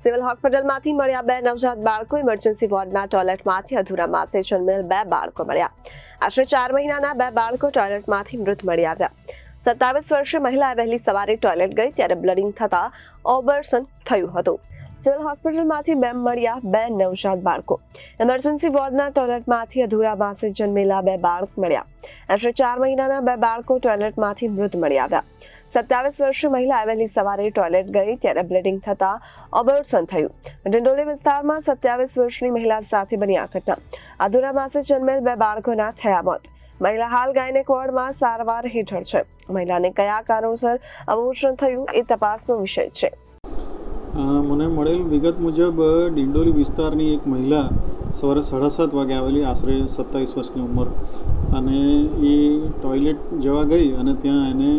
Civil હોસ્પિટલમાંથી મળ્યા 2 નવજાત બાળકો. ઇમરજન્સી વોર્ડના ટોયલેટમાંથી અધૂરા માસે જન્મેલ 2 બાળકો મળ્યા. આશરે 4 મહિનાના 2 બાળકો ટોયલેટમાંથી મૃત મળી આવ્યા. 27 વર્ષીય મહિલા વહેલી સવારે ટોયલેટ ગઈ ત્યારે બ્લીડિંગ થતા ઓબર્સન થયું હતું. સિવિલ હોસ્પિટલમાંથી મળ્યા 2 નવજાત બાળકો. ઇમરજન્સી વોર્ડના ટોયલેટમાંથી અધૂરા માસે જન્મેલા 2 બાળક મળ્યા. આશરે 4 મહિનાના 2 બાળકો ટોયલેટમાંથી મૃત મળી આવ્યા. 27 વર્ષીય મહિલા વહેલી સવારે ટોયલેટ ગઈ ત્યારે બ્લીડિંગ થતા ઓબર્સન થયું. ડિંડોલી વિસ્તારમાં 27 વર્ષની મહિલા સાથે બની આ ઘટના. અધૂરા માસે જન્મેલ 2 બાળકોના થયા મોત. મહિલા હાલ ગાયનેક વોર્ડમાં સારવાર હેઠળ છે. મહિલાને કયા કારણોસર અબોર્શન થયું એ તપાસનો વિષય છે. મને મળેલ વિગત મુજબ ડિંડોલી વિસ્તારની એક મહિલા સવારે 7:30 વાગે આવેલી, આશરે 27 વર્ષની ઉંમર, અને એ ટોયલેટ જવા ગઈ અને ત્યાં એને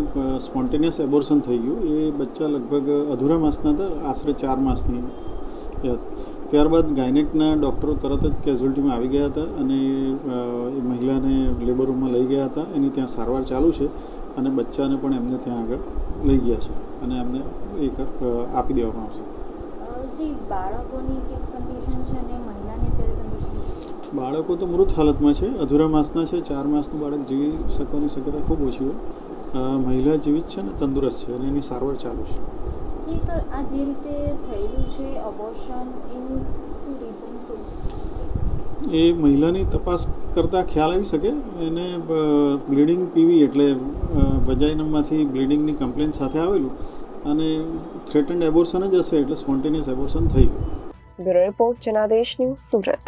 સ્પોન્ટેનિયસ એબોર્શન થઈ ગયું. એ બચ્ચા લગભગ અધૂરા માસના હતા, આશરે 4 માસની હતી. ત્યારબાદ ગાયનેકના ડૉક્ટરો તરત જ કેઝ્યુઅલ્ટીમાં આવી ગયા હતા અને એ મહિલાને લેબર રૂમમાં લઈ ગયા હતા. એની ત્યાં સારવાર ચાલુ છે અને બચ્ચાને પણ એમને ત્યાં આગળ લઈ ગયા છે અને એમને એક આપી દેવામાં આવશે. બાળકો તો મૃત હાલતમાં છે, અધૂરા માસના છે. 4 માસનું બાળક જીવી શકવાની શક્યતા ખૂબ ઓછી હોય. મહિલા જીવિત છે ને તંદુરસ્ત છે અને એની સારવાર ચાલુ છે. જી સર, આ જે રીતે થયેલું છે અબોર્શન, એનું શું રીઝન છે? એ મહિલાની તપાસ કરતાં ખ્યાલ આવી શકે. એને બ્લીડિંગ પીવી એટલે વજાઇનામાંથી બ્લીડિંગની કમ્પ્લેન સાથે આવેલું અને થ્રેટન્ડ એબોર્શન જ હશે એટલે સ્પોન્ટેનિયસ એબોર્શન થઈ ગયું. Bureau report Janadesh news, Surat.